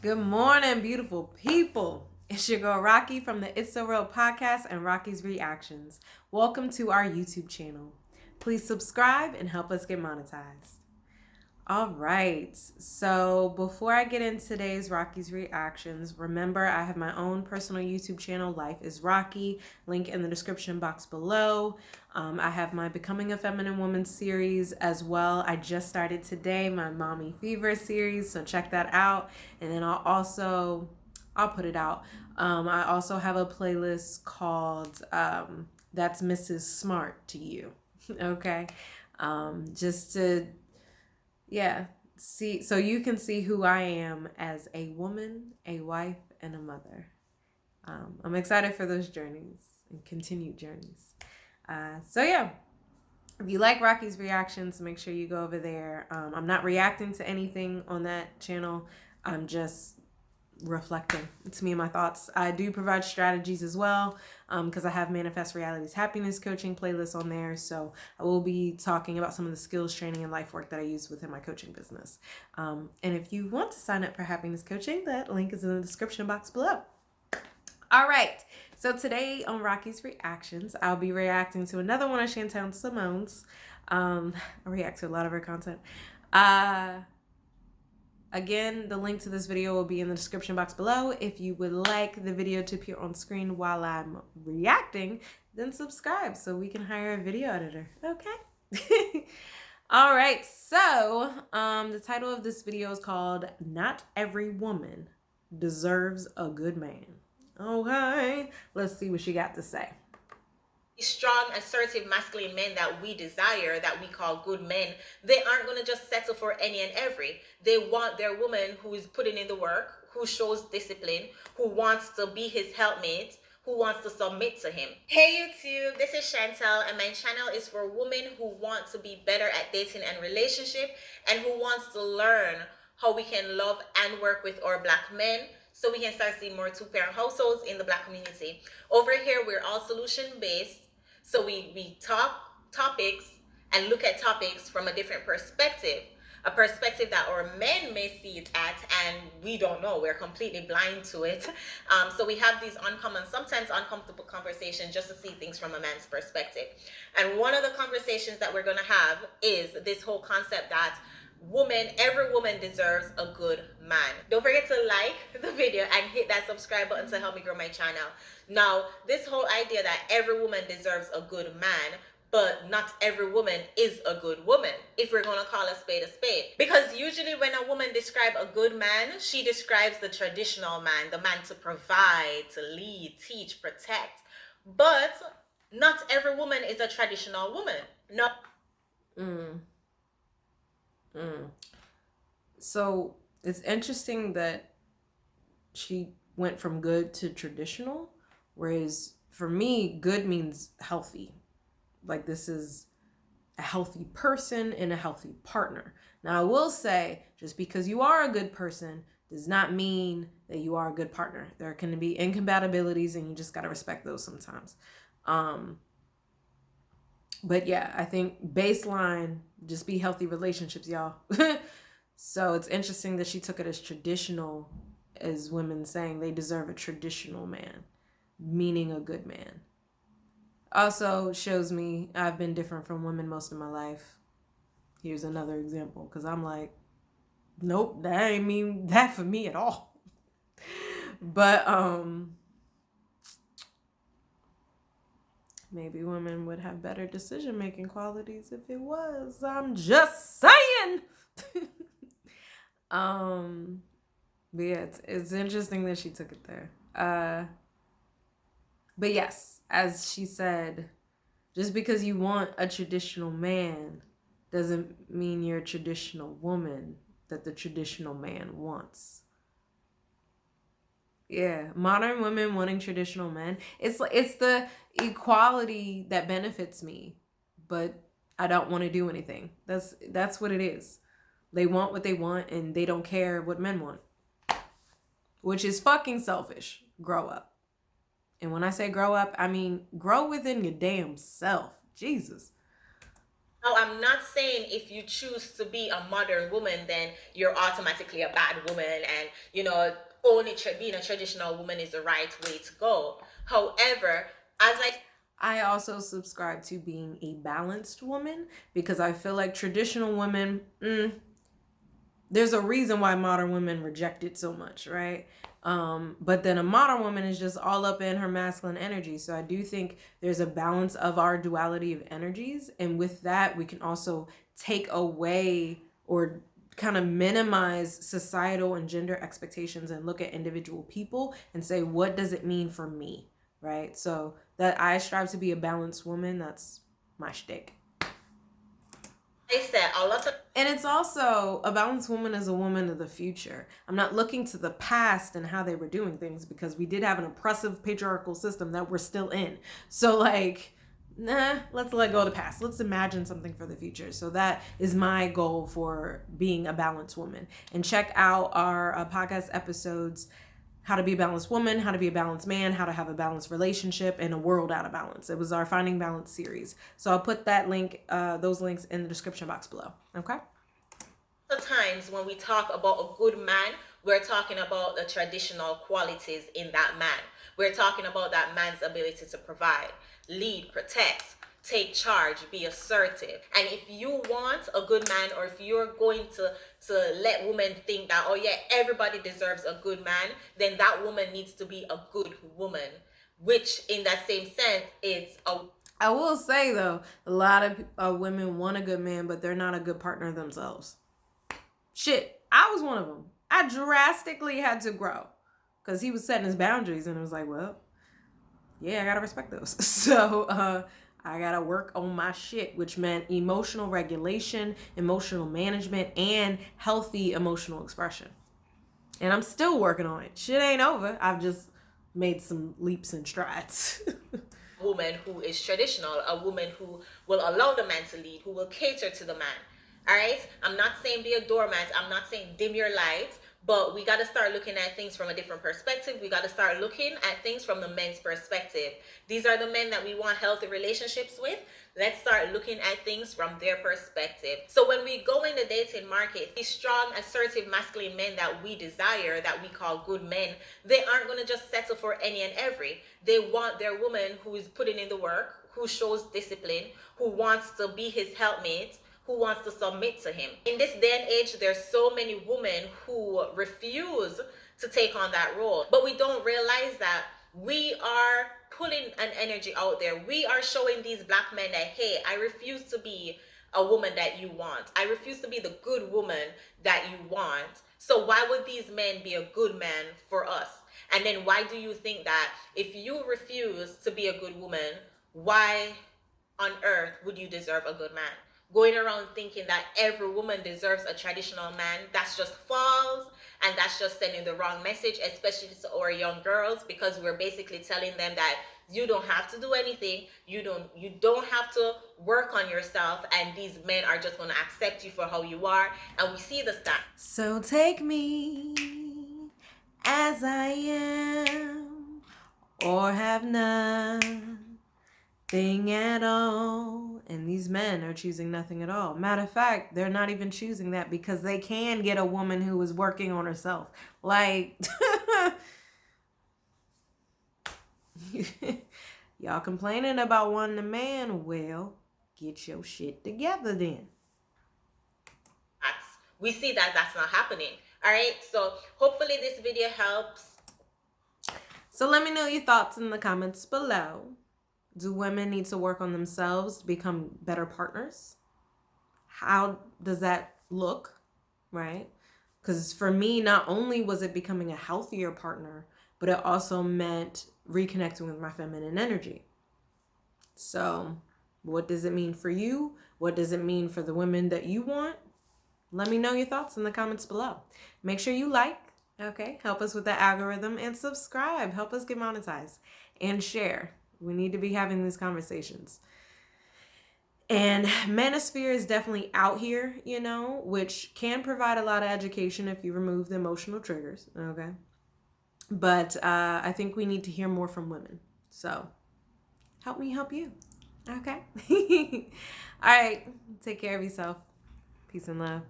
Good morning, beautiful people. It's your girl Rocqi from the It's So Real podcast and Rocky's Reactions. Welcome to our YouTube channel. Please subscribe and help us get monetized. All right, so before I get into today's Rocky's Reactions, remember I have my own personal YouTube channel, Life is Rocqi, link in the description box below. I have my Becoming a Feminine Woman series as well. I just started today my Mommy Fever series, so check that out. And then I'll put it out. I also have a playlist called That's Mrs. Smartt to You, okay? Just to see, so you can see who I am as a woman, a wife, and a mother. I'm excited for those journeys and continued journeys. If you like Rocky's reactions, make sure you go over there. I'm not reacting to anything on that channel. I'm just reflecting. It's me and my thoughts. I do provide strategies as well because I have Manifest Reality's happiness coaching playlist on there. So I will be talking about some of the skills, training, and life work that I use within my coaching business. And if you want to sign up for happiness coaching, that link is in the description box below. All right. So today on Rocky's Reactions, I'll be reacting to another one of Chantelle and Simone's. I react to a lot of her content. Again, the link to this video will be in the description box below. If you would like the video to appear on screen while I'm reacting, then subscribe so we can hire a video editor. Okay? All right. So the title of this video is called Not Every Woman Deserves a Good Man. Okay. Let's see what she got to say. Strong, assertive, masculine men that we desire, that we call good men, they aren't going to just settle for any and every. They want their woman who is putting in the work, who shows discipline, who wants to be his helpmate, who wants to submit to him. Hey YouTube, this is Chantelle, and my channel is for women who want to be better at dating and relationship, and who wants to learn how we can love and work with our Black men, so we can start seeing more two-parent households in the Black community. Over here, we're all solution-based. So we talk topics and look at topics from a different perspective, a perspective that our men may see it at, and we don't know. We're completely blind to it. So we have these uncommon, sometimes uncomfortable conversations just to see things from a man's perspective. And one of the conversations that we're going to have is this whole concept that every woman deserves a good man. Don't forget to like the video and hit that subscribe button to help me grow my channel. Now, this whole idea that every woman deserves a good man, but not every woman is a good woman, if we're going to call a spade. Because usually when a woman describes a good man, she describes the traditional man, the man to provide, to lead, teach, protect. But not every woman is a traditional woman. No. So it's interesting that she went from good to traditional, whereas for me, good means healthy. Like, this is a healthy person and a healthy partner. Now, I will say, just because you are a good person does not mean that you are a good partner. There can be incompatibilities, and you just got to respect those sometimes. But yeah, I think baseline, just be healthy relationships, y'all. So it's interesting that she took it as traditional, as women saying they deserve a traditional man, meaning a good man. Also shows me I've been different from women most of my life. Here's another example, because I'm like, nope, that ain't mean that for me at all. But maybe women would have better decision-making qualities if it was. I'm just saying. But yeah, it's interesting that she took it there. But yes, as she said, just because you want a traditional man doesn't mean you're a traditional woman that the traditional man wants. Yeah, modern women wanting traditional men. It's the equality that benefits me, but I don't want to do anything. That's what it is. They want what they want, and they don't care what men want, which is fucking selfish. Grow up. And when I say grow up, I mean grow within your damn self. Jesus. Now, I'm not saying if you choose to be a modern woman, then you're automatically a bad woman, and only being a traditional woman is the right way to go. However, as I also subscribe to being a balanced woman because I feel like traditional women, there's a reason why modern women reject it so much, right? But then a modern woman is just all up in her masculine energy. So I do think there's a balance of our duality of energies. And with that, we can also take away or kind of minimize societal and gender expectations and look at individual people and say, what does it mean for me? Right? So that I strive to be a balanced woman. That's my shtick. I said, a lot of And it's also a balanced woman is a woman of the future. I'm not looking to the past and how they were doing things because we did have an oppressive patriarchal system that we're still in. So, like, let's let go of the past. Let's imagine something for the future. So, that is my goal for being a balanced woman. And check out our podcast episodes: how to be a balanced woman, how to be a balanced man, how to have a balanced relationship, and a world out of balance. It was our Finding Balance series. So I'll put that link, those links in the description box below. Okay? the times when we talk about a good man, we're talking about the traditional qualities in that man. We're talking about that man's ability to provide, lead, protect, take charge, be assertive. And if you want a good man, or if you're going to let women think that, oh yeah, everybody deserves a good man, then that woman needs to be a good woman, which in that same sense is a I will say though, a lot of women want a good man, but they're not a good partner themselves. Shit, I was one of them. I drastically had to grow because he was setting his boundaries, and it was like, well, yeah, I gotta respect those. So I gotta work on my shit, which meant emotional regulation, emotional management, and healthy emotional expression. And I'm still working on it. Shit ain't over. I've just made some leaps and strides. woman who is traditional, a woman who will allow the man to lead, who will cater to the man. All right? I'm not saying be a doormat. I'm not saying dim your light, but we got to start looking at things from a different perspective. We got to start looking at things from the men's perspective. These are the men that we want healthy relationships with. Let's start looking at things from their perspective. So when we go in the dating market, these strong, assertive, masculine men that we desire, that we call good men, they aren't going to just settle for any and every. They want their woman who is putting in the work, who shows discipline, who wants to be his helpmate, who wants to submit to him. In this day and age, there's so many women who refuse to take on that role. But we don't realize that we are pulling an energy out there. We are showing these black men that, hey, I refuse to be a woman that you want. I refuse to be the good woman that you want. So why would these men be a good man for us? And then why do you think that if you refuse to be a good woman, why on earth would you deserve a good man? Going around thinking that every woman deserves a traditional man, that's just false, and that's just sending the wrong message, especially to our young girls, because we're basically telling them that you don't have to do anything, you don't have to work on yourself, and these men are just going to accept you for how you are. And we see the stats. So take me as I am, or have nothing at all. And these men are choosing nothing at all. Matter of fact, they're not even choosing that because they can get a woman who is working on herself. Like, y'all complaining about wanting a man? Well, get your shit together then. We see that that's not happening. All right, so hopefully this video helps. So let me know your thoughts in the comments below. Do women need to work on themselves to become better partners? How does that look, right? Because for me, not only was it becoming a healthier partner, but it also meant reconnecting with my feminine energy. So what does it mean for you? What does it mean for the women that you want? Let me know your thoughts in the comments below. Make sure you like, okay? Help us with the algorithm, and subscribe. Help us get monetized, and share. We need to be having these conversations. And manosphere is definitely out here, which can provide a lot of education if you remove the emotional triggers, okay? But I think we need to hear more from women. So help me help you. Okay. All right. Take care of yourself. Peace and love.